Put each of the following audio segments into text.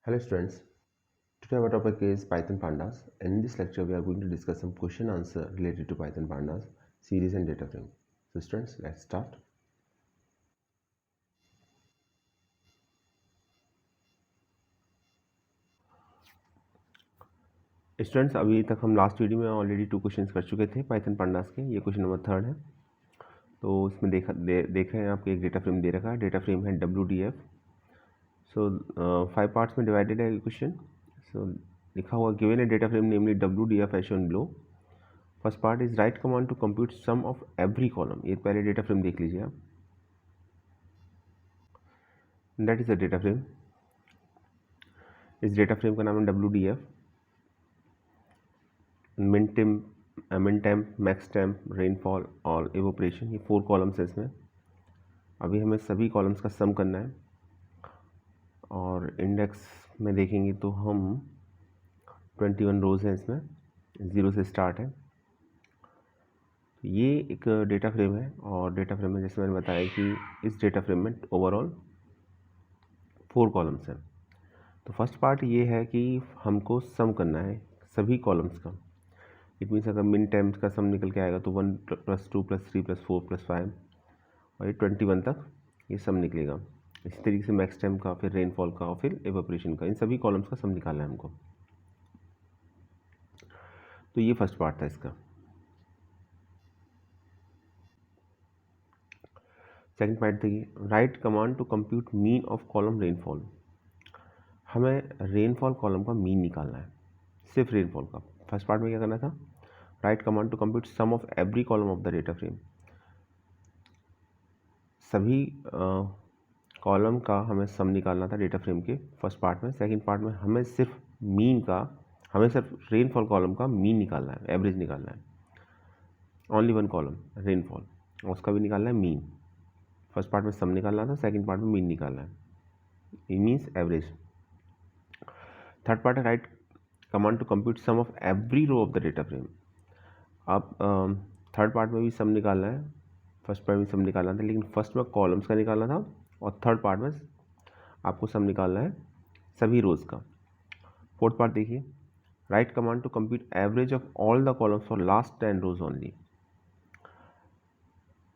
Hello students, today our topic is Python Pandas and in this lecture we are going to discuss some question answer related to Python Pandas, series and data frame. So students, let's start. Students अभी तक हम last video में already 2 questions कर चुके थे Python pandas के। ये question number 3 है। तो इसमें देख रहे हैं आपको एक डेटा फ्रेम दे रखा है। डेटा फ्रेम है WDF। सो 5 पार्ट्स में डिवाइडेड है क्वेश्चन। सो लिखा हुआ given a data frame namely WDF as shown below. First part is write command to compute sum of every column. ये पहले डेटा फ्रेम देख लीजिए आप। That is a data frame. इस डेटा फ्रेम का नाम है WDF। Min time, max time, rainfall और एवोपरेशन, ये 4 कॉलम्स है इसमें। अभी हमें सभी कॉलम्स का सम करना है और इंडेक्स में देखेंगे तो हम 21 रोज़ हैं इसमें, 0 से स्टार्ट है। ये एक डेटा फ्रेम है और डेटा फ्रेम में जैसे मैंने बताया कि इस डेटा फ्रेम में ओवरऑल 4 कॉलम्स हैं। तो फर्स्ट पार्ट ये है कि हमको सम करना है सभी कॉलम्स का। इट मीन्स अगर मिन टाइम्स का सम निकल के आएगा तो 1 + 2 + 3 + 4 + 5 और ये 21 तक ये सम निकलेगा। इसी तरीके से मैक्स टाइम का, फिर रेनफॉल का और फिर एवापोरेशन का, इन सभी कॉलम्स का सम निकालना है हमको। तो ये फर्स्ट पार्ट था इसका। सेकंड पार्ट देखिए, write command to compute mean of column rainfall. हमें रेनफॉल कॉलम का मीन निकालना है, सिर्फ रेनफॉल का। फर्स्ट पार्ट में क्या करना था, write command to compute sum of every column of the data frame. सभी कॉलम का हमें सम निकालना था डेटा फ्रेम के फर्स्ट पार्ट में। सेकंड पार्ट में हमें सिर्फ रेनफॉल कॉलम का मीन निकालना है, एवरेज निकालना है। ओनली 1 कॉलम रेनफॉल, उसका भी निकालना है मीन। फर्स्ट पार्ट में सम निकालना था, सेकंड पार्ट में मीन निकालना है, ये मीन्स एवरेज। थर्ड पार्ट है write command to compute sum of every row of the data frame. अब थर्ड पार्ट में भी सम निकालना है, फर्स्ट पार्ट में सम निकालना था, लेकिन फर्स्ट में कॉलम्स का निकालना था और थर्ड पार्ट में आपको सम निकालना है सभी रोज़ का। फोर्थ पार्ट देखिए, write command to compute average of all the columns for last 10 rows only.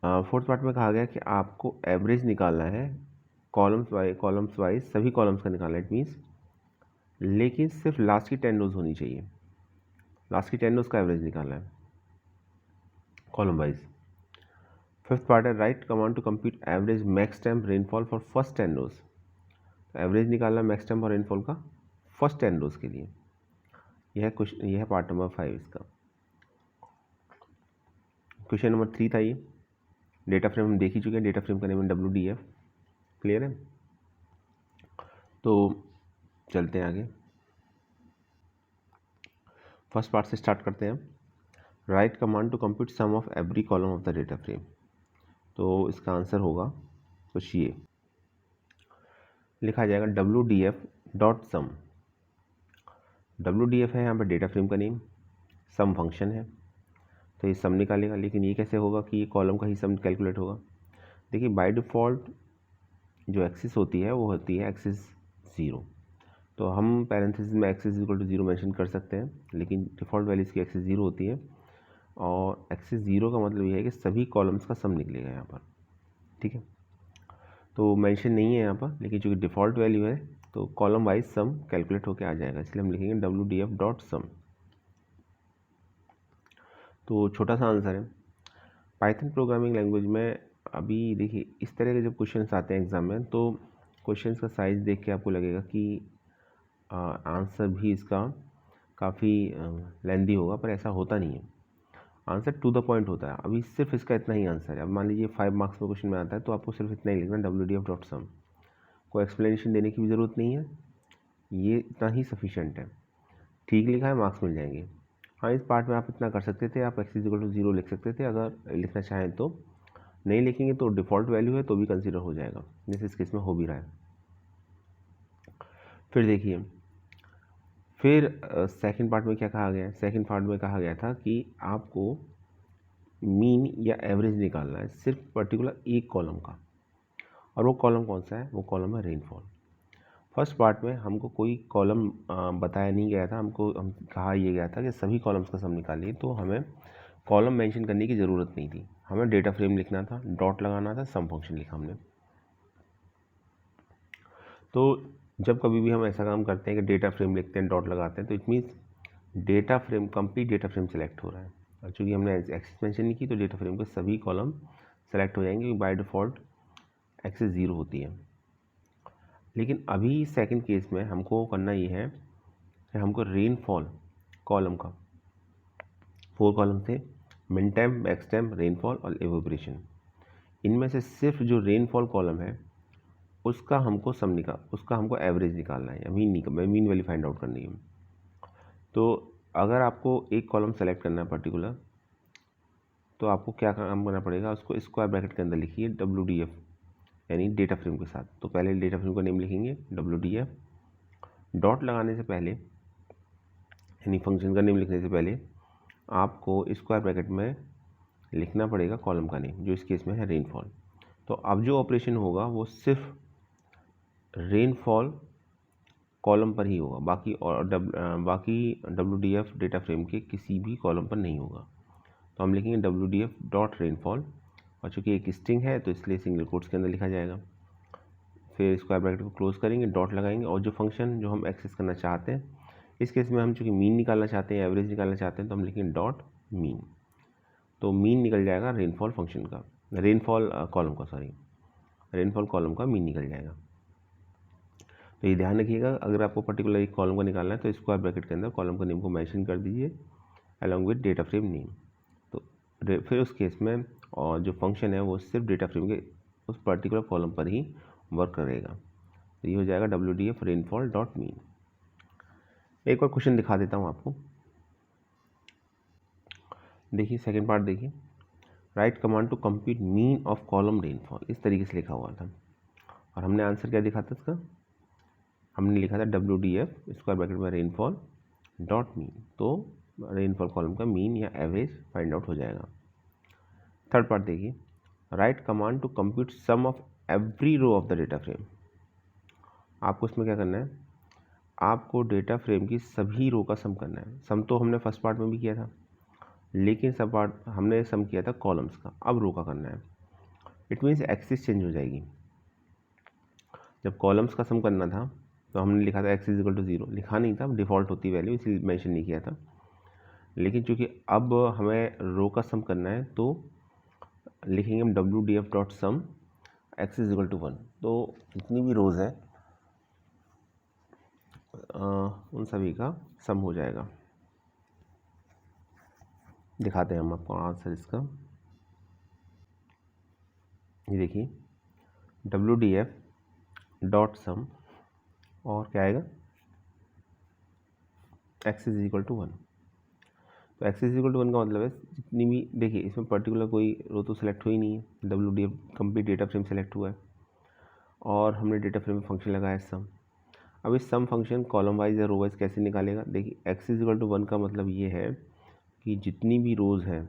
Fourth part में कहा गया कि आपको एवरेज निकालना है कॉलम्स वाइज सभी कॉलम्स का निकालना है। इट मीन्स लेकिन सिर्फ लास्ट की 10 रोज होनी चाहिए, लास्ट की 10 रोज का एवरेज निकालना है कॉलम वाइज। फिफ्थ पार्ट है write command to compute average max time rainfall for first 10 rows. तो एवरेज निकालना है मैक्स टाइम और रेनफॉल का फर्स्ट 10 रोज के लिए। यह है पार्ट नंबर 5 इसका। क्वेश्चन नंबर 3 था ये। डेटा फ्रेम हम देख ही चुके हैं, डेटा फ्रेम का नेम है WDF। क्लियर है? तो चलते हैं आगे, फर्स्ट पार्ट से स्टार्ट करते हैं। Write command to compute sum of every column of the data frame. तो इसका आंसर होगा कुछ ये लिखा जाएगा, WDF.sum। WDF है यहाँ पर डेटा फ्रेम का नेम, सम फंक्शन है, तो ये सम निकालेगा। लेकिन ये कैसे होगा कि ये कॉलम का ही सम कैलकुलेट होगा। देखिए बाय डिफ़ॉल्ट जो एक्सिस होती है वो होती है एक्सिस 0। तो हम पैरेंथेसिस में एक्सिस इक्वल टू 0 मेंशन कर सकते हैं, लेकिन डिफ़ॉल्ट वैल्यू इसकी एक्सिस 0 होती है और एक्सिस 0 का मतलब ये है कि सभी कॉलम्स का सम निकलेगा यहाँ पर। ठीक है, तो मेंशन नहीं है यहाँ पर, लेकिन चूँकि डिफ़ॉल्ट वैल्यू है तो कॉलम वाइज सम कैलकुलेट होकर आ जाएगा, इसलिए हम लिखेंगे WDF.sum। तो छोटा सा आंसर है। पाइथन प्रोग्रामिंग लैंग्वेज में अभी देखिए इस तरह के जब क्वेश्चंस आते हैं एग्ज़ाम में, तो क्वेश्चंस का साइज़ देख के आपको लगेगा कि आंसर भी इसका काफ़ी लेंदी होगा, पर ऐसा होता नहीं है। आंसर टू द पॉइंट होता है। अभी सिर्फ इसका इतना ही आंसर है। अब मान लीजिए 5 मार्क्स में क्वेश्चन में आता है तो आपको सिर्फ इतना ही लिखना, WDF.sum। कोई एक्सप्लेनेशन देने की भी ज़रूरत नहीं है, ये इतना ही सफिशेंट है। ठीक लिखा है, मार्क्स मिल जाएंगे। हाँ, इस पार्ट में आप इतना कर सकते थे, आप एक्स इक्वल टू 0 लिख सकते थे अगर लिखना चाहें तो। नहीं लिखेंगे तो डिफ़ॉल्ट वैल्यू है तो भी कंसीडर हो जाएगा, जैसे इस केस में हो भी रहा है। फिर देखिए, फिर सेकंड पार्ट में क्या कहा गया है। सेकंड पार्ट में कहा गया था कि आपको मीन या एवरेज निकालना है सिर्फ पर्टिकुलर एक कॉलम का, और वो कॉलम कौन सा है, वो कॉलम है रेनफॉल। फर्स्ट पार्ट में हमको कोई कॉलम बताया नहीं गया था, हम कहा यह गया था कि सभी कॉलम्स का सम निकालिए, तो हमें कॉलम मेंशन करने की ज़रूरत नहीं थी, हमें डेटा फ्रेम लिखना था, डॉट लगाना था, सम फंक्शन लिखा हमने। तो जब कभी भी हम ऐसा काम करते हैं कि डेटा फ्रेम लिखते हैं, डॉट लगाते हैं, तो it means data frame, complete data frame select हो रहा है। और चूँकि हमने एक्सेस मेंशन नहीं की, तो डेटा फ्रेम के सभी कॉलम सेलेक्ट हो जाएंगे, क्योंकि बाय डिफ़ॉल्ट एक्सेस 0 होती है। लेकिन अभी सेकंड केस में हमको करना ये है कि हमको रेनफॉल कॉलम का 4 कॉलम थे, मिन टाइम, मैक्स टाइम, रेनफॉल और एवोपरेशन। इनमें से सिर्फ जो रेनफॉल कॉलम है उसका हमको एवरेज निकालना है या मीन वैल्यू फाइंड आउट करनी है। तो अगर आपको एक कॉलम सेलेक्ट करना है पर्टिकुलर, तो आपको क्या काम करना पड़ेगा, उसको स्क्वायर ब्रैकेट के अंदर लिखिए WDF, यानी डेटा फ्रेम के साथ। तो पहले डेटा फ्रेम का नेम लिखेंगे WDF, डॉट लगाने से पहले यानी फंक्शन का नेम लिखने से पहले आपको स्क्वायर ब्रैकेट में लिखना पड़ेगा कॉलम का नेम, जो इस केस में है रेनफॉल। तो अब जो ऑपरेशन होगा वो सिर्फ रेनफॉल कॉलम पर ही होगा, बाकी WDF डेटा फ्रेम के किसी भी कॉलम पर नहीं होगा। तो हम लिखेंगे WDF डॉट रेनफॉल, और चूँकि एक स्ट्रिंग है तो इसलिए सिंगल कोट्स के अंदर लिखा जाएगा। फिर स्क्वायर ब्रैकेट को क्लोज करेंगे, डॉट लगाएंगे, और जो फंक्शन जो हम एक्सेस करना चाहते हैं, इस केस में हम चूँकि मीन निकालना चाहते हैं, एवरेज निकालना चाहते हैं, तो हम लिखेंगे डॉट मीन। तो मीन निकल जाएगा रेनफॉल फंक्शन का, रेनफॉल कॉलम का मीन निकल जाएगा। तो ये ध्यान रखिएगा, अगर आपको पर्टिकुलर एक कॉलम का निकालना है तो स्क्वायर ब्रैकेट के अंदर कॉलम का नेम को मेंशन कर दीजिए along with data frame name. तो फिर उस केस में और जो फंक्शन है वो सिर्फ डेटा फ्रेम के उस पर्टिकुलर कॉलम पर ही वर्क करेगा। तो ये हो जाएगा WDF रेनफॉल डॉट मीन। एक और क्वेश्चन दिखा देता हूँ आपको, देखिए सेकेंड पार्ट देखिए, write command to compute mean of column rainfall, इस तरीके से लिखा हुआ था। और हमने आंसर क्या दिखा था इसका, हमने लिखा था WDF स्क्वायर ब्रैकेट में रेनफॉल डॉट मीन। तो रेनफॉल कॉलम का मीन या एवरेज फाइंड आउट हो जाएगा। थर्ड पार्ट देखिए, write command to compute sum of every row of the data frame. आपको इसमें क्या करना है, आपको डेटा फ्रेम की सभी रो का सम करना है। सम तो हमने फर्स्ट पार्ट में भी किया था, लेकिन सब पार्ट हमने सम किया था कॉलम्स का, अब रो का करना है। इट मीन्स एक्सिस चेंज हो जाएगी। जब कॉलम्स का सम करना था तो हमने लिखा था x इज इक्वल टू 0, लिखा नहीं था, डिफ़ॉल्ट होती वैल्यू, इसलिए मेंशन नहीं किया था। लेकिन चूँकि अब हमें रो का सम करना है तो लिखेंगे हम WDF dot sum x is equal to 1। तो जितनी भी रोज़ हैं उन सभी का सम हो जाएगा। दिखाते हैं हम आपको आंसर इसका, ये देखिए WDF डॉट सम और क्या आएगा x इज इक्वल टू 1। तो x इज इक्वल टू 1 का मतलब है जितनी भी, देखिए इसमें पर्टिकुलर कोई रो तो सेलेक्ट हुई नहीं है, WDF complete data frame select हुआ है और हमने डेटा फ्रेम में फंक्शन लगाया सम। अब इस सम फंक्शन कॉलम वाइज या रो वाइज कैसे निकालेगा, देखिए x इज इक्वल टू 1 का मतलब ये है कि जितनी भी रोज़ हैं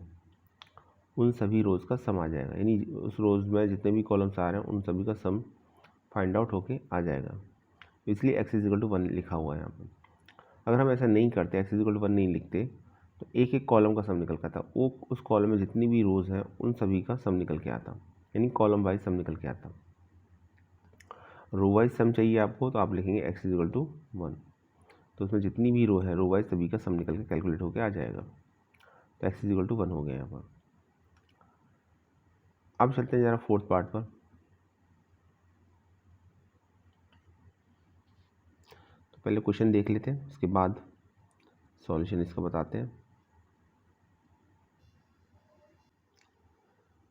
उन सभी रोज़ का सम आ जाएगा, यानी उस रोज़ में जितने भी कॉलम्स आ रहे हैं उन सभी का सम फाइंड आउट होके आ जाएगा। इसलिए x इज इक्वल टू 1 लिखा हुआ है यहाँ पर। अगर हम ऐसा नहीं करते, x इज इक्वल टू 1 नहीं लिखते, तो एक एक कॉलम का सम निकल के आता, वो उस कॉलम में जितनी भी रोज़ हैं उन सभी का सम निकल के आता, यानी कॉलम वाइज सम निकल के आता। रो वाइज सम चाहिए आपको तो आप लिखेंगे x इज इक्वल टू 1, तो उसमें जितनी भी रो है रो वाइज सभी का सम निकल के कैलकुलेट होकर आ जाएगा। तो x इज इक्वल टू 1 हो गया यहाँ पर। अब चलते हैं ज़रा फोर्थ पार्ट पर। तो पहले क्वेश्चन देख लेते हैं, उसके बाद सॉल्यूशन इसका बताते हैं।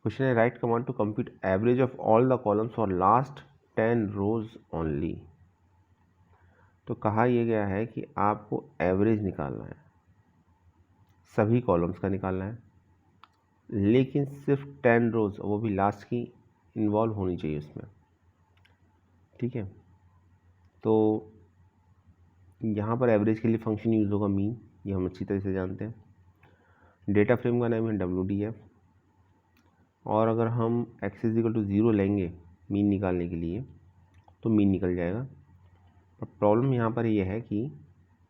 क्वेश्चन है, write command to compute average of all the columns for last 10 rows only. तो कहा यह गया है कि आपको एवरेज निकालना है, सभी कॉलम्स का निकालना है, लेकिन सिर्फ 10 रोज, वो भी लास्ट की इन्वॉल्व होनी चाहिए उसमें, ठीक है। तो यहाँ पर एवरेज के लिए फंक्शन यूज़ होगा मीन, ये हम अच्छी तरह से जानते हैं। डेटा फ्रेम का नाम है WDF, और अगर हम x इज इक्वल टू 0 लेंगे मीन निकालने के लिए तो मीन निकल जाएगा। प्रॉब्लम यहाँ पर ये है कि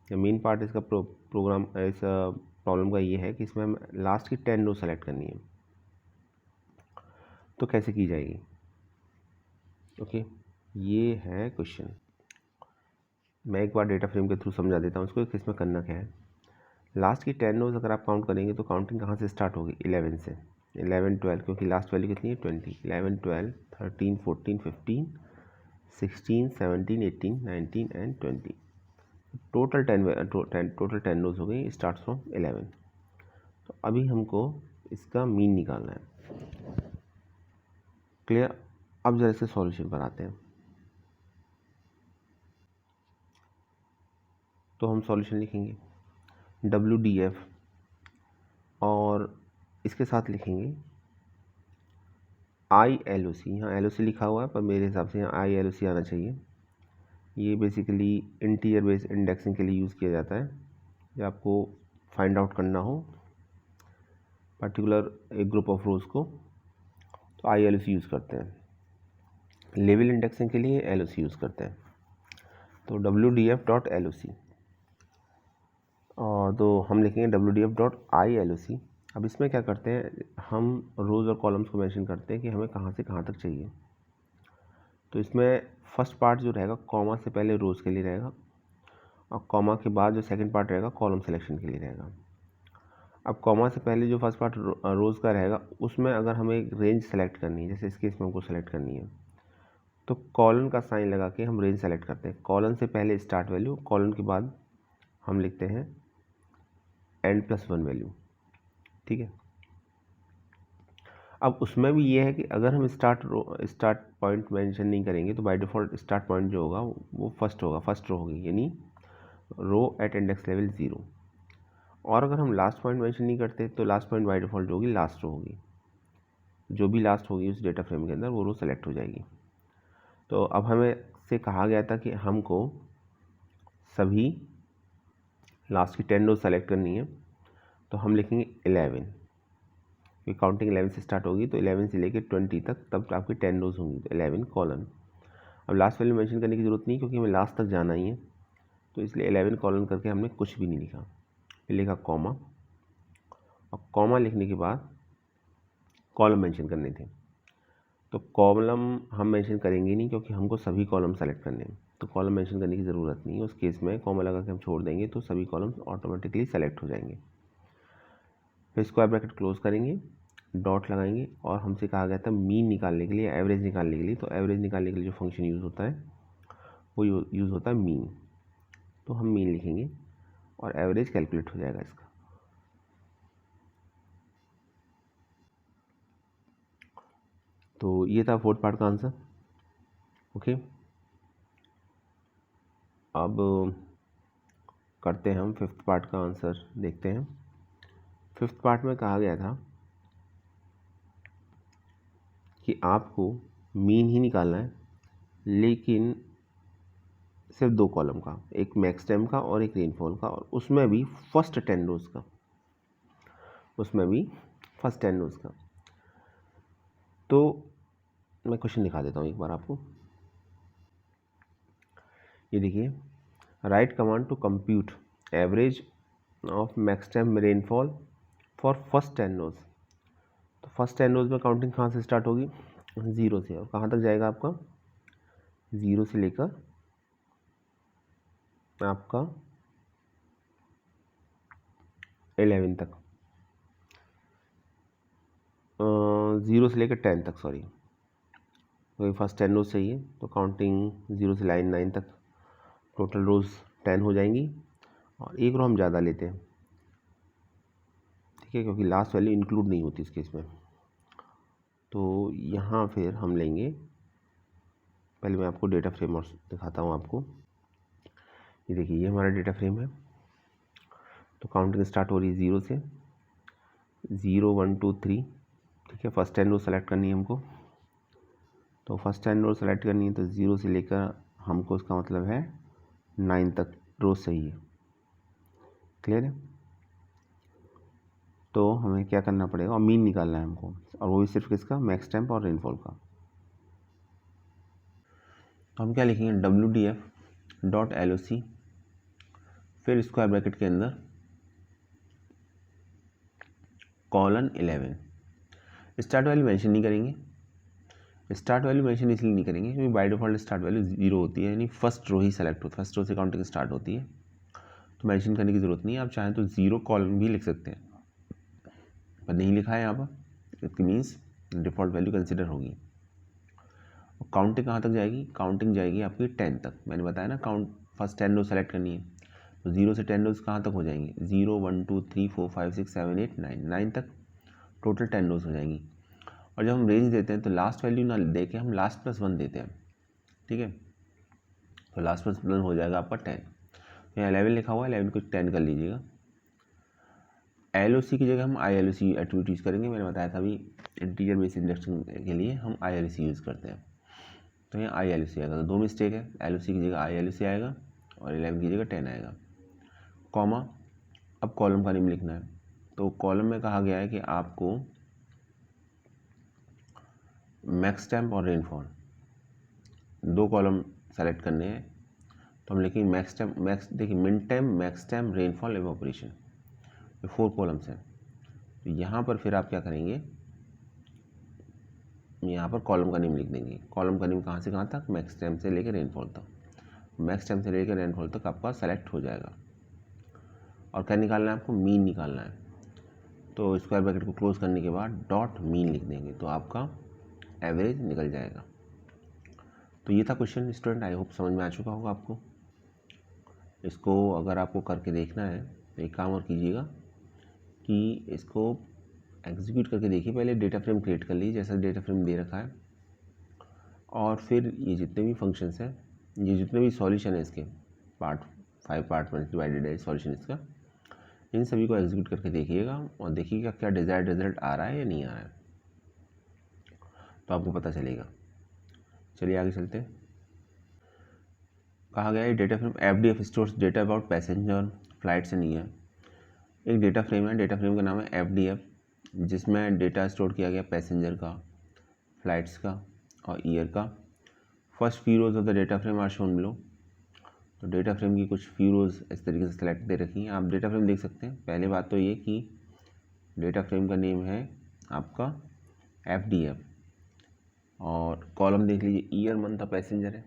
मेन पार्ट इसका प्रोग्राम इस प्रॉब्लम का ये है कि इसमें हमें लास्ट की 10 रो सेलेक्ट करनी है। तो कैसे की जाएगी? ओके, ये है क्वेश्चन। मैं एक बार डेटा फ्रेम के थ्रू समझा देता हूँ इसको कि इसमें करना क्या है। लास्ट की 10 रोज अगर आप काउंट करेंगे तो काउंटिंग कहाँ से स्टार्ट होगी? 11 से। 11 12, क्योंकि लास्ट वैल्यू कितनी है? 20। 11 12 13 14 15 16 17 18 19 एंड 20। टोटल 10 रोज हो गई, स्टार्ट फ्रॉम 11। तो अभी हमको इसका मीन निकालना है। क्लियर? अब जरा से सॉल्यूशन पर आते हैं। तो हम सॉल्यूशन लिखेंगे WDF और इसके साथ लिखेंगे ILOC। यहाँ LOC लिखा हुआ है पर मेरे हिसाब से यहाँ ILOC आना चाहिए। ये बेसिकली इंटीजर बेस इंडेक्सिंग के लिए यूज़ किया जाता है। जब आपको फाइंड आउट करना हो पर्टिकुलर एक ग्रुप ऑफ रोज को तो ILOC यूज़ करते हैं। लेवल इंडेक्सिंग के लिए LOC यूज़ करते हैं। तो WDF.LOC और तो हम लिखेंगे WDF.ILOC। अब इसमें क्या करते हैं, हम रोज़ और कॉलम्स को मेंशन करते हैं कि हमें कहाँ से कहाँ तक चाहिए। तो इसमें फर्स्ट पार्ट जो रहेगा कॉमा से पहले रोज़ के लिए रहेगा और कॉमा के बाद जो सेकंड पार्ट रहेगा कॉलम सिलेक्शन के लिए रहेगा। अब कॉमा से पहले जो फर्स्ट पार्ट रोज़ का रहेगा उसमें अगर हमें एक रेंज सेलेक्ट करनी है, जैसे इस केस में हमको सेलेक्ट करनी है, तो कॉलन का साइन लगा के हम रेंज सेलेक्ट करते हैं। कॉलन से पहले स्टार्ट वैल्यू, कॉलन के बाद हम लिखते हैं n+1 वैल्यू। ठीक है। अब उसमें भी ये है कि अगर हम स्टार्ट पॉइंट मेंशन नहीं करेंगे तो बाय डिफ़ॉल्ट स्टार्ट पॉइंट जो होगा वो फर्स्ट होगा, फर्स्ट रो होगी, यानी रो एट इंडेक्स लेवल 0। और अगर हम लास्ट पॉइंट मेंशन नहीं करते तो लास्ट पॉइंट बाय डिफ़ॉल्ट जो होगी लास्ट रो होगी। जो भी लास्ट होगी उस डेटा फ्रेम के अंदर वो रो सेलेक्ट हो जाएगी। तो अब हमें से कहा गया था कि हमको सभी लास्ट की 10 रो सेलेक्ट करनी है। तो हम लिखेंगे 11, क्योंकि काउंटिंग 11 से स्टार्ट होगी तो 11 से लेकर 20 तक तब आपकी 10 रोज होंगी। तो 11 कॉलन। अब लास्ट वैल्यू मेंशन करने की ज़रूरत नहीं क्योंकि हमें लास्ट तक जाना ही है, तो इसलिए 11 कॉलन करके हमने कुछ भी नहीं लिखा, फिर लिखा कॉमा। और कॉमा लिखने के बाद कॉलम मेंशन करने थे। तो कॉलम हम मेंशन करेंगे नहीं क्योंकि हमको सभी कॉलम सेलेक्ट करने हैं, तो कॉलम मेंशन करने की ज़रूरत नहीं है। उस केस में कॉमा लगा के हम छोड़ देंगे तो सभी कॉलम्स ऑटोमेटिकली सेलेक्ट हो जाएंगे। फिर स्क्वायर ब्रैकेट क्लोज करेंगे, डॉट लगाएंगे और हमसे कहा गया था मीन निकालने के लिए, एवरेज निकालने के लिए। तो एवरेज निकालने के लिए जो फंक्शन यूज़ होता है वो यूज़ होता है मीन। तो हम मीन लिखेंगे और एवरेज कैलकुलेट हो जाएगा इसका। तो ये था फोर्थ पार्ट का आंसर। ओके, अब करते हैं हम फिफ्थ पार्ट का आंसर, देखते हैं। फिफ्थ पार्ट में कहा गया था कि आपको मीन ही निकालना है, लेकिन सिर्फ 2 कॉलम का, एक मैक्स टाइम का और एक रेनफॉल का, और उसमें भी फर्स्ट 10 रोज का, उसमें भी फर्स्ट 10 रोज का। तो मैं क्वेश्चन दिखा देता हूँ एक बार आपको। ये देखिए, write command to compute average of max time rainfall for first 10 rows. तो फर्स्ट 10 रोज में काउंटिंग कहाँ से स्टार्ट होगी? 0 से, और कहाँ तक जाएगा आपका? 0 से लेकर आपका 11 तक, 0 से लेकर 10 तक, सॉरी, तो फर्स्ट 10 रोज चाहिए। तो काउंटिंग 0 से लाइन 9 तक, टोटल रोज 10 हो जाएंगी और एक रो हम ज़्यादा लेते हैं, ठीक है, क्योंकि लास्ट वैल्यू इंक्लूड नहीं होती इस केस में। तो यहाँ फिर हम लेंगे, पहले मैं आपको डेटा फ्रेम और दिखाता हूँ आपको। ये देखिए, ये हमारा डेटा फ्रेम है। तो काउंटिंग स्टार्ट हो रही है 0 से, 0 1 2 3, ठीक है। फर्स्ट 10 रो सेलेक्ट करनी है हमको, तो फर्स्ट 10 रो सेलेक्ट करनी है तो 0 से लेकर हमको, इसका मतलब है 9 तक रोज चाहिए। क्लियर है? तो हमें क्या करना पड़ेगा, और मीन निकालना है हमको, और वो भी सिर्फ किसका? मैक्स टेम्प और रेनफॉल का। तो हम क्या लिखेंगे? WDF डॉट LOC, फिर स्क्वायर ब्रैकेट के अंदर कॉलन 11। स्टार्ट वैल्यू मेंशन नहीं करेंगे। स्टार्ट वैल्यू मेंशन इसलिए नहीं करेंगे क्योंकि बाय डिफॉल्ट स्टार्ट वैल्यू 0 होती है, यानी फर्स्ट रो ही सेलेक्ट होती है, फर्स्ट रो से काउंटिंग स्टार्ट होती है, तो मेंशन करने की ज़रूरत नहीं है। आप चाहें तो 0 कॉलन भी लिख सकते हैं, पर नहीं लिखा है यहाँ पर, it means default value consider होगी। और काउंटिंग कहाँ तक जाएगी? काउंटिंग जाएगी आपकी 10 तक। मैंने बताया ना, काउंट फर्स्ट 10 रो सेलेक्ट करनी है, तो 0 से 10 रोज कहाँ तक हो जाएंगी? 0 1 2 3 4 5 6 7 8 9 तक टोटल 10 रोज हो जाएंगी। और जब हम रेंज देते हैं तो लास्ट वैल्यू ना दे के हम लास्ट प्लस 1 देते हैं, ठीक है। तो लास्ट प्लस 1 हो जाएगा आपका 10। यहाँ 11 लिखा हुआ है, 11 को 10 कर लीजिएगा। LOC की जगह हम ILOC एट्रीब्यूट यूज़ करेंगे। मैंने बताया था अभी इंटीजर बेस इंडेक्सिंग के लिए हम ILOC यूज़ करते हैं, तो यहाँ ILOC आएगा। तो 2 मिस्टेक है, LOC की जगह ILOC आएगा और 11 की जगह 10 आएगा, कॉमा। अब कॉलम का नेम लिखना है, तो कॉलम में कहा गया है कि आपको मैक्स टेम्प और रेनफॉल 2 कॉलम सेलेक्ट करने हैं। तो हम लिखेंगे मैक्स टेम्प, देखिए मिन temp, max temp, rainfall, evaporation, ये 4 कॉलम्स हैं। तो यहाँ पर फिर आप क्या करेंगे, यहाँ पर कॉलम का नेम लिख देंगे। कॉलम का नेम कहाँ से कहाँ तक? मैक्स टेम्प से लेकर रेनफॉल तक। मैक्स टेम्प से लेकर रेनफॉल तक आपका सेलेक्ट हो जाएगा। और क्या निकालना है आपको? मीन निकालना है। तो स्क्वायर ब्रैकेट को क्लोज करने के बाद डॉट मीन लिख देंगे, तो आपका एवरेज निकल जाएगा। तो ये था क्वेश्चन स्टूडेंट, आई होप समझ में आ चुका होगा आपको। इसको अगर आपको करके देखना है तो एक काम और कीजिएगा कि इसको एग्जीक्यूट करके देखिए। पहले डेटा फ्रेम क्रिएट कर लीजिए जैसा डेटा फ्रेम दे रखा है, और फिर ये जितने भी फंक्शंस हैं, ये जितने भी सॉल्यूशन है इसके, पार्ट 5 पार्ट में डिवाइडेड है सॉल्यूशन इसका, इन सभी को एग्जीक्यूट करके देखिएगा और देखिएगा क्या डिज़ायर्ड रिजल्ट आ रहा है या नहीं आ रहा है, तो आपको पता चलेगा। चलिए आगे चलते हैं। कहा गया है data frame FDF stores data about passenger, flights and year. एक डेटा फ्रेम है, डेटा फ्रेम का नाम है FDF, जिसमें डेटा स्टोर किया गया पैसेंजर का, फ्लाइट्स का और ईयर का। First few rows of the data frame are shown below. तो डेटा फ्रेम की कुछ फ्यू रोज इस तरीके से सेलेक्ट दे रखी हैं, आप डेटा फ्रेम देख सकते हैं। पहले बात तो ये कि डेटा फ्रेम का नेम है आपका FDF, और कॉलम देख लीजिए, ईयर मंथ ऑफ पैसेंजर है,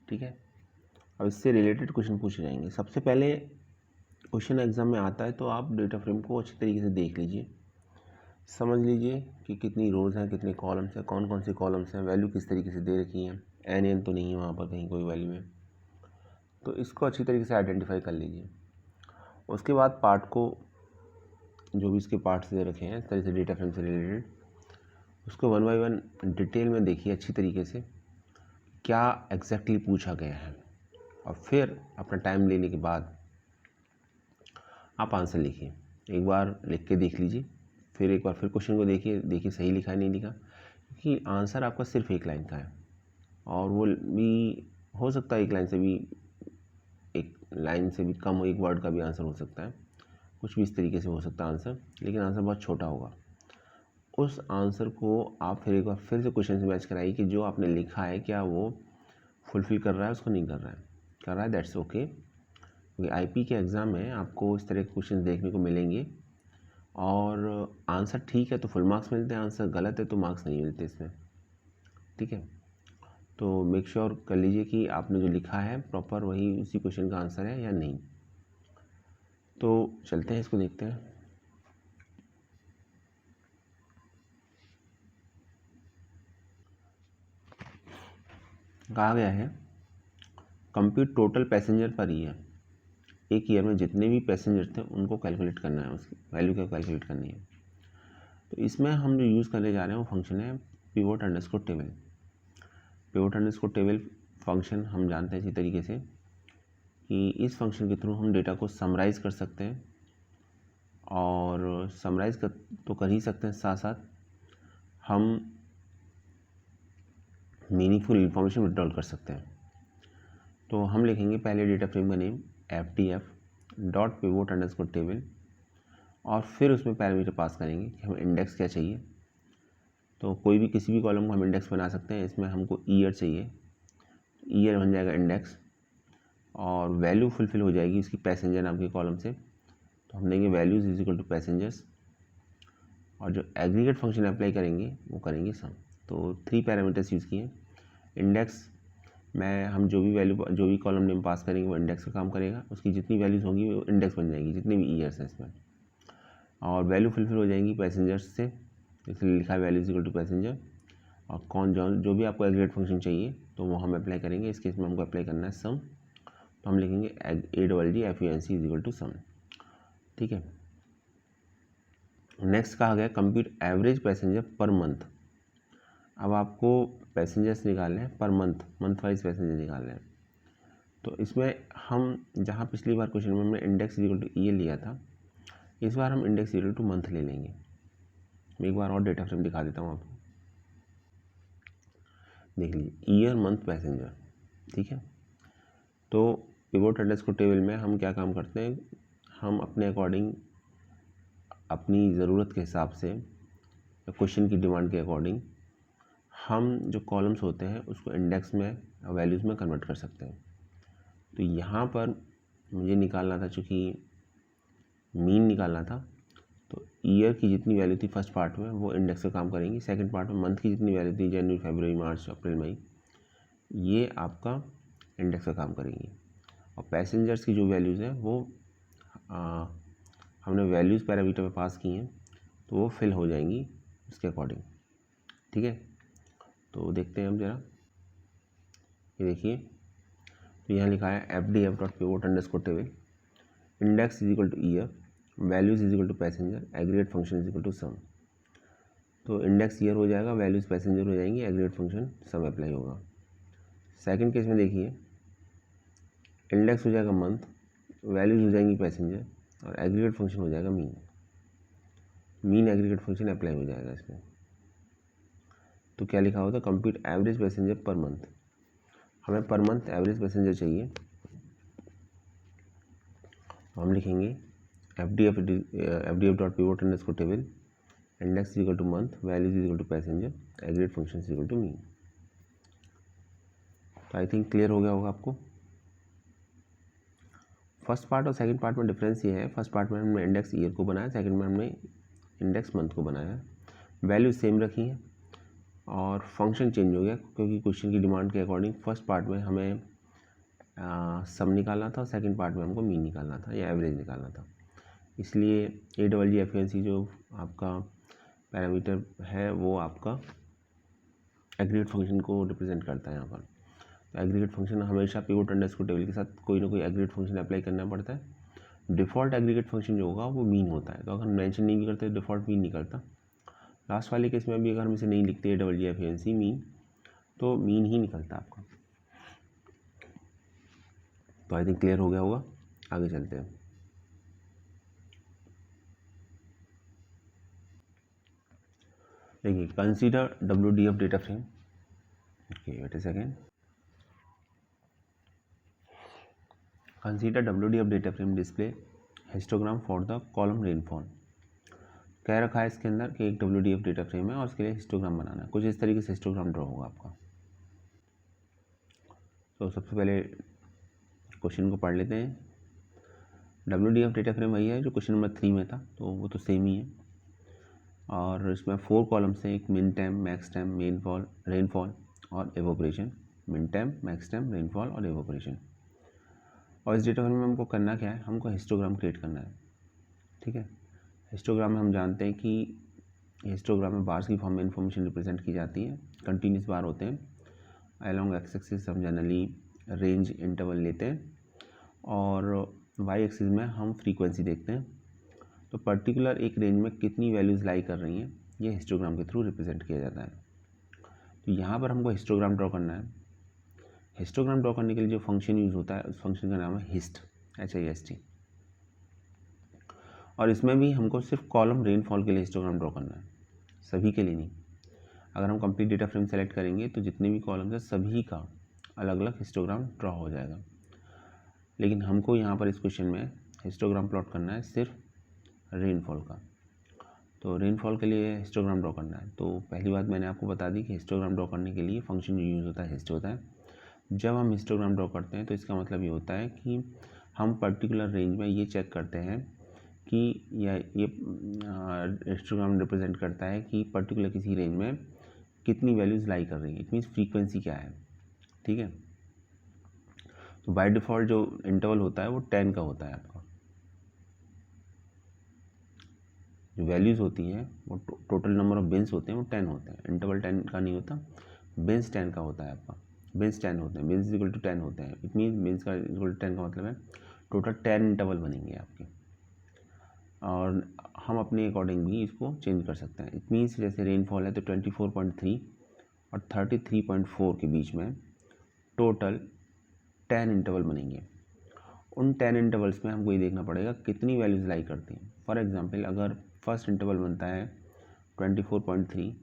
ठीक है। अब इससे रिलेटेड क्वेश्चन पूछे जाएंगे। सबसे पहले क्वेश्चन एग्जाम में आता है तो आप डेटा फ्रेम को अच्छी तरीके से देख लीजिए, समझ लीजिए कि कितनी रोज़ हैं, कितने कॉलम्स हैं, कौन कौन से कॉलम्स हैं, वैल्यू किस तरीके से दे रखी हैं, एन तो नहीं है वहाँ पर कहीं कोई वैल्यू है, तो इसको अच्छी तरीके से आइडेंटिफाई कर लीजिए। उसके बाद पार्ट को, जो भी इसके पार्ट्स दे रखे हैं इस तरह से डेटा फ्रेम से रिलेटेड, उसको 1 बाय 1 डिटेल में देखिए अच्छी तरीके से क्या एग्जैक्टली पूछा गया है, और फिर अपना टाइम लेने के बाद आप आंसर लिखिए। एक बार लिख के देख लीजिए, फिर एक बार फिर क्वेश्चन को देखिए सही लिखा है नहीं लिखा, क्योंकि आंसर आपका सिर्फ 1 लाइन का है, और वो भी हो सकता है 1 लाइन से भी, 1 लाइन से भी कम हो, 1 वर्ड का भी आंसर हो सकता है, कुछ भी इस तरीके से हो सकता है आंसर, लेकिन आंसर बहुत छोटा होगा। उस आंसर को आप फिर एक बार फिर से क्वेश्चन से मैच कराइए कि जो आपने लिखा है क्या वो फुलफ़िल कर रहा है, उसको नहीं कर रहा है, दैट्स ओके। क्योंकि IP के एग्ज़ाम में आपको इस तरह के क्वेश्चन देखने को मिलेंगे, और आंसर ठीक है तो फुल मार्क्स मिलते हैं, आंसर गलत है तो मार्क्स नहीं मिलते इसमें, ठीक है। तो मेक श्योर कर लीजिए कि आपने जो लिखा है प्रॉपर वही उसी क्वेश्चन का आंसर है या नहीं। तो चलते हैं, इसको देखते हैं। कहा गया है compute total passenger per year. एक ईयर में जितने भी पैसेंजर थे उनको कैलकुलेट करना है, उसकी वैल्यू क्या कैलकुलेट करनी है। तो इसमें हम जो यूज़ करने जा रहे हैं वो फंक्शन है pivot underscore table. Pivot underscore table function हम जानते हैं इसी तरीके से कि इस फंक्शन के थ्रू हम डेटा को समराइज़ कर सकते हैं, और समराइज़ कर तो कर ही सकते हैं, साथ साथ हम मीनिंगफुल इंफॉर्मेशन विड्रॉल कर सकते हैं। तो हम लिखेंगे पहले डेटा फ्रेम का name FDF dot pivot underscore table, और फिर उसमें पैरामीटर पास करेंगे कि हमें इंडेक्स क्या चाहिए। तो कोई भी किसी भी कॉलम को हम इंडेक्स बना सकते हैं, इसमें हमको ईयर चाहिए, ईयर बन जाएगा इंडेक्स, और वैल्यू फुलफिल हो जाएगी उसकी पैसेंजर नाम के कॉलम से, तो हम देंगे values is equal to passengers, और जो एग्रीगेट फंक्शन अप्लाई करेंगे वो करेंगे सम। तो 3 पैरामीटर्स यूज़ किए। इंडेक्स में हम जो भी कॉलम नेम पास करेंगे वो इंडेक्स का काम करेगा, उसकी जितनी वैल्यूज़ होंगी वो इंडेक्स बन जाएगी, जितने भी ईयर्स हैं इसमें, और वैल्यू फुलफिल हो जाएंगी पैसेंजर्स से, इसलिए लिखा है value is equal to passenger. और कौन जो भी आपको एग्रीगेट फंक्शन चाहिए तो वो हम अप्लाई करेंगे। इस केस में हमको अप्लाई करना है सम, तो हम लिखेंगे ADDFUNC इज इक्वल टू सम। ठीक है। नेक्स्ट कहा गया compute average passenger per month. अब आपको पैसेंजर्स निकालने हैं पर मंथ वाइज पैसेंजर निकालने हैं। तो इसमें हम जहाँ पिछली बार क्वेश्चन में हमने index is equal to year लिया था, इस बार हम इंडेक्स इक्वल टू मंथ ले लेंगे। मैं एक बार और डेटा फ्रेम दिखा देता हूँ आपको, देख लीजिए ईयर मंथ पैसेंजर। ठीक है। तो पिवोट अंडरस्कोर टेबल में हम क्या काम करते हैं, हम अपने अकॉर्डिंग अपनी ज़रूरत के हिसाब से या क्वेश्चन की डिमांड के अकॉर्डिंग हम जो कॉलम्स होते हैं उसको इंडेक्स में वैल्यूज़ में कन्वर्ट कर सकते हैं। तो यहाँ पर मुझे निकालना था, चूँकि मीन निकालना था, तो ईयर की जितनी वैल्यू थी फर्स्ट पार्ट में वो इंडेक्स का काम करेंगी, सेकंड पार्ट में मंथ की जितनी वैल्यू थी जनवरी फरवरी मार्च अप्रैल मई, ये आपका इंडेक्स का काम करेंगी। और पैसेंजर्स की जो वैल्यूज़ हैं वो हमने वैल्यूज़ पैरामीटर में पास की हैं, तो वो फिल हो जाएंगी इसके अकॉर्डिंग। ठीक है। तो देखते हैं हम ज़रा, ये देखिए, तो यहाँ लिखा है FDF.pivot_table index is equal to year, values is equal to passenger, aggregate function is equal to sum. तो इंडेक्स ईयर हो जाएगा, वैल्यूज पैसेंजर हो जाएंगी, एग्रीगेट फंक्शन सम अप्लाई होगा। सेकंड केस में देखिए, इंडेक्स हो जाएगा मंथ, वैल्यूज हो जाएंगी पैसेंजर, और एग्रीगेट फंक्शन हो जाएगा मीन एग्रीगेट फंक्शन अप्लाई हो जाएगा इसमें। तो क्या लिखा होता है, compute average passenger per month. हमें पर मंथ एवरेज पैसेंजर चाहिए, तो हम लिखेंगे FDF.pivot_table index equal to month, values equal to passenger, aggregate function equal to mean. तो आई थिंक क्लियर हो गया होगा आपको। फर्स्ट पार्ट और सेकंड पार्ट में डिफरेंस ये है, फर्स्ट पार्ट में हमने इंडेक्स ईयर को बनाया, सेकंड में हमने इंडेक्स मंथ को बनाया। वैल्यू सेम रखी है और फंक्शन चेंज हो गया, क्योंकि क्वेश्चन की डिमांड के अकॉर्डिंग फर्स्ट पार्ट में हमें सम निकालना था, सेकंड पार्ट में हमको मीन निकालना था या एवरेज निकालना था। इसलिए ADDFUNC जो आपका पैरामीटर है वो आपका एग्रीगेट फंक्शन को रिप्रेजेंट करता है यहाँ पर। तो एग्रीगेट फंक्शन हमेशा पिवोट अंडरस्कोर टेबल के साथ कोई ना कोई एग्रीगेट फंक्शन अप्लाई करना पड़ता है। डिफ़ॉल्ट एग्रीगेट फंक्शन जो होगा वो मीन होता है, तो अगर हम मेंशन नहीं भी करते डिफ़ॉल्ट मीन निकलता। लास्ट वाले केस में भी अगर हम इसे नहीं लिखते ADDFUNC मीन, तो मीन ही निकलता आपका। तो आई थिंक क्लियर हो गया होगा, आगे चलते हैं। देखिए consider WDF data frame. Okay wait a second. Consider WDF data frame display histogram for the column rainfall. कह रखा है इसके अंदर कि एक WDF डेटा फ्रेम है और उसके लिए हिस्टोग्राम बनाना है। कुछ इस तरीके से हिस्टोग्राम ड्रॉ होगा आपका। तो सबसे पहले क्वेश्चन को पढ़ लेते हैं। WDF डेटा फ्रेम वही है जो क्वेश्चन नंबर 3 में था, तो वो तो सेम ही है। और इसमें 4 कॉलम्स हैं, एक min time, max time, rainfall और evaporation. Min time, max time, rainfall और एवोपरेशन। और इस डेटा फ्रेम में हमको करना क्या है, हमको हिस्टोग्राम क्रिएट करना है। ठीक है। हिस्टोग्राम में हम जानते हैं कि हिस्टोग्राम में बार्स की फॉर्म में इन्फॉर्मेशन रिप्रेजेंट की जाती है। कंटिन्यूस बार होते हैं। अलोंग एक्स एक्सिस हम जनरली रेंज इंटरवल लेते हैं, और वाई एक्सिस में हम फ्रीक्वेंसी देखते हैं। तो पर्टिकुलर एक रेंज में कितनी वैल्यूज़ लाई कर रही हैं, ये हिस्टोग्राम के थ्रू रिप्रेजेंट किया जाता है। तो यहाँ पर हमको हिस्टोग्राम ड्रॉ करना है। हिस्टोग्राम ड्रॉ करने के लिए जो फंक्शन यूज़ होता है उस फंक्शन का नाम है HIST, HIST। और इसमें भी हमको सिर्फ कॉलम रेनफॉल के लिए हिस्टोग्राम ड्रॉ करना है, सभी के लिए नहीं। अगर हम कंप्लीट डेटा फ्रेम सेलेक्ट करेंगे तो जितने भी कॉलम्स हैं सभी का अलग अलग हिस्टोग्राम ड्रॉ हो जाएगा। लेकिन हमको यहाँ पर इस क्वेश्चन में हिस्टोग्राम प्लॉट करना है सिर्फ रेनफॉल का। तो रेनफॉल के लिए हिस्टोग्राम ड्रॉ करना है। तो पहली बात मैंने आपको बता दी कि हिस्टोग्राम ड्रॉ करने के लिए फंक्शन जो यूज़ होता है HIST होता है। जब हम हिस्टोग्राम ड्रॉ करते हैं तो इसका मतलब ये होता है कि हम पर्टिकुलर रेंज में ये चेक करते हैं कि या ये हिस्टोग्राम रिप्रेजेंट करता है कि पर्टिकुलर किसी रेंज में कितनी वैल्यूज़ लाई कर रही है, इट मीन्स फ्रीक्वेंसी क्या है। ठीक है, तो बाय डिफ़ॉल्ट जो इंटरवल होता है वो 10 का होता है आपका। जो वैल्यूज़ होती हैं वो टोटल नंबर ऑफ बिन्स होते हैं वो 10 होते हैं। इंटरवल 10 का नहीं होता, बिन्स 10 का होता है आपका। बिन्स 10 होते हैं, बिन्स इज इक्वल टू 10 होते हैं। इट मीन्स बिन्स का इक्वल टू 10 का मतलब है टोटल 10 इंटरवल बनेंगे आपके, और हम अपने अकॉर्डिंग भी इसको चेंज कर सकते हैं। इट मीन्स जैसे रेनफॉल है तो 24.3 और 33.4 के बीच में टोटल 10 इंटरवल बनेंगे। उन 10 इंटरवल्स में हमको ये देखना पड़ेगा कितनी वैल्यूज़ लाई करती हैं। फॉर एग्जांपल अगर फर्स्ट इंटरवल बनता है 24.3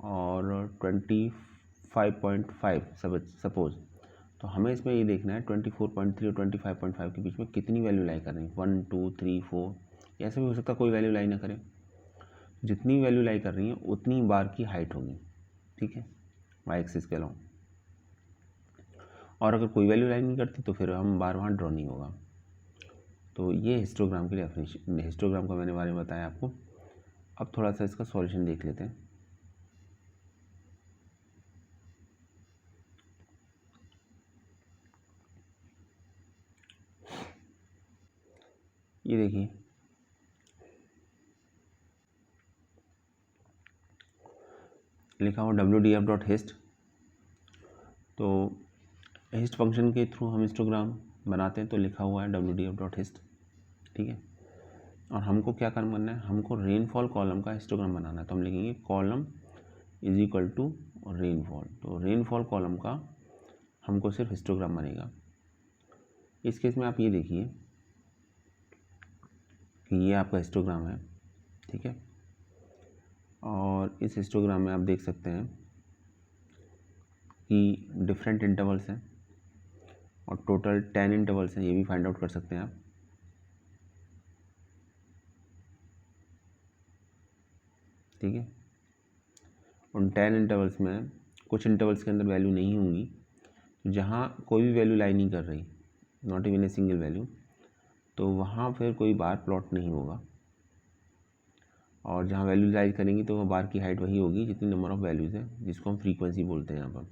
और 25.5 सपोज, तो हमें इसमें ये देखना है 24.3 और 25.5 के बीच में कितनी वैल्यू लाई कर रही है। 1 2 3 4, ऐसे भी हो सकता है कोई वैल्यू लाई ना करें। जितनी वैल्यू लाई कर रही है उतनी बार की हाइट होगी। ठीक है, वाई एक्सिस के अलॉन्ग। और अगर कोई वैल्यू लाई नहीं करती तो फिर हम बार वहाँ ड्रॉ नहीं होगा। तो ये हिस्टोग्राम की डेफिनेशन, हिस्टोग्राम का मैंने बारे में बताया आपको। अब थोड़ा सा इसका सॉल्यूशन देख लेते हैं। ये देखिए, लिखा हुआ WDF.hist। तो हिस्ट फंक्शन के थ्रू हम हिस्टोग्राम बनाते हैं, तो लिखा हुआ है WDF.hist। ठीक है, और हमको क्या काम करना है, हमको रेनफॉल कॉलम का हिस्टोग्राम बनाना है। तो हम लिखेंगे column is equal to rainfall. तो रेनफॉल कॉलम का हमको सिर्फ हिस्टोग्राम बनेगा। इस केस में आप ये देखिए कि ये आपका हिस्टोग्राम है। ठीक है, और इस हिस्टोग्राम में आप देख सकते हैं कि डिफरेंट इंटरवल्स हैं और टोटल 10 इंटरवल्स हैं, ये भी फाइंड आउट कर सकते हैं आप। ठीक है, उन 10 इंटरवल्स में कुछ इंटरवल्स के अंदर वैल्यू नहीं होंगी, जहाँ कोई भी वैल्यू लाई नहीं कर रही, not even a single value, तो वहाँ फिर कोई बार प्लॉट नहीं होगा। और जहाँ वैल्यू लाई करेंगी तो वह बार की हाइट वही होगी जितनी नंबर ऑफ वैल्यूज़ हैं, जिसको हम फ्रीक्वेंसी बोलते हैं यहाँ पर।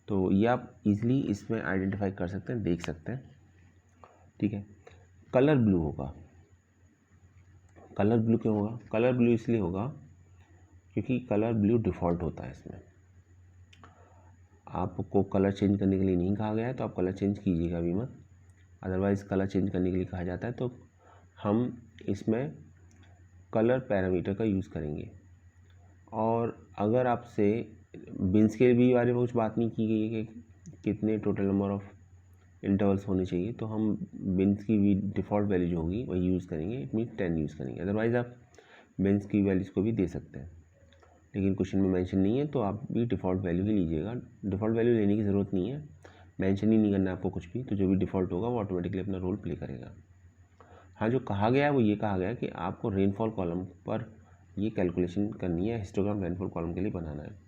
तो ये आप इजीली इसमें आइडेंटिफाई कर सकते हैं, देख सकते हैं। ठीक है, कलर ब्लू होगा। कलर ब्लू क्यों होगा? कलर ब्लू इसलिए होगा क्योंकि कलर ब्लू डिफ़ॉल्ट होता है इसमें। आपको कलर चेंज करने के लिए नहीं कहा गया है तो आप कलर चेंज कीजिएगा भी मत, अदरवाइज़ कलर चेंज करने के लिए कहा जाता है तो हम इसमें कलर पैरामीटर का यूज़ करेंगे। और अगर आपसे बिन्स के भी बारे में कुछ बात नहीं की गई है कि कितने टोटल नंबर ऑफ़ इंटरवल्स होने चाहिए, तो हम बिन्स की भी डिफ़ॉल्ट वैल्यू जो होगी वही यूज़ करेंगे। इट मीन्स 10 यूज़ करेंगे। अदरवाइज़ आप बिन्स की वैल्यूज़ को भी दे सकते हैं, लेकिन क्वेश्चन में मेंशन नहीं है तो आप भी डिफ़ॉल्ट वैल्यू ही लीजिएगा। डिफ़ॉल्ट वैल्यू लेने की ज़रूरत नहीं है, मेंशन ही नहीं करना है आपको कुछ भी, तो जो भी डिफ़ॉल्ट होगा वो ऑटोमेटिकली अपना रोल प्ले करेगा। हाँ, जो कहा गया है वो ये कहा गया है कि आपको रेनफॉल कॉलम पर ये कैलकुलेशन करनी है, हिस्टोग्राम रेनफॉल कॉलम के लिए बनाना है।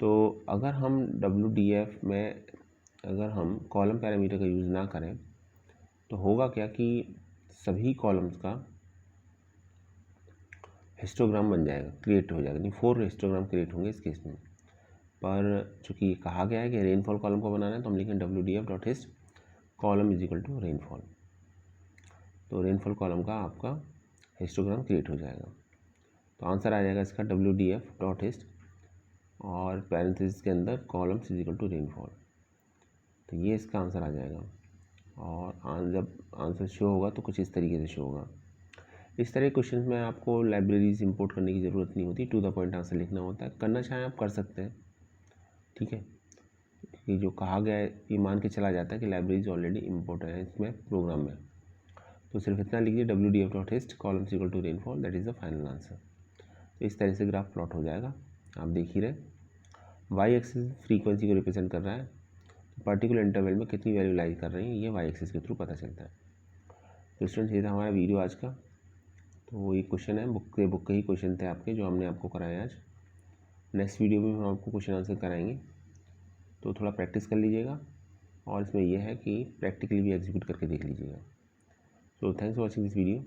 तो अगर हम WDF में अगर हम कॉलम पैरामीटर का यूज़ ना करें तो होगा क्या कि सभी कॉलम्स का हिस्टोग्राम बन जाएगा, क्रिएट हो जाएगा, नहीं 4 हिस्टोग्राम क्रिएट होंगे इस केस में। पर चूँकि कहा गया है कि रेनफॉल कॉलम को बनाना है तो हम लिखें WDF.hist column is equal to rainfall. तो रेनफॉल कॉलम का आपका हिस्टोग्राम क्रिएट हो जाएगा। तो आंसर आ जाएगा इसका WDF.hist और पैरेंथेसिस के अंदर columns is equal to rainfall. तो ये इसका आंसर आ जाएगा। और जब आंसर शो होगा तो कुछ इस तरीके से शो होगा। इस तरह के क्वेश्चन में आपको लाइब्रेरीज इंपोर्ट करने की ज़रूरत नहीं होती, टू द पॉइंट आंसर लिखना होता है। करना चाहें आप कर सकते हैं। ठीक है, कि जो कहा गया है ये मान के चला जाता है कि लाइब्रेरीज ऑलरेडी इंपोर्ट है इसमें प्रोग्राम में, तो सिर्फ इतना लिखिए WDF.hist columns equal to rainfall, that is the final answer. तो इस तरह से ग्राफ प्लॉट हो जाएगा, आप देख ही रहे। वाई एक्सिस फ्रीक्वेंसी को रिप्रेजेंट कर रहा है, तो पर्टिकुलर इंटरवल में कितनी वैल्यू लाई कर रही है ये वाई एक्सिस के थ्रू पता चलता है। तो स्टूडेंट्स ये था हमारा वीडियो आज का। तो ये क्वेश्चन है बुक के ही क्वेश्चन थे आपके जो हमने आपको कराए आज। नेक्स्ट वीडियो में हम आपको क्वेश्चन आंसर कराएंगे। तो थोड़ा प्रैक्टिस कर लीजिएगा और इसमें यह है कि प्रैक्टिकली भी एग्जीक्यूट करके देख लीजिएगा। So thanks for watching this video.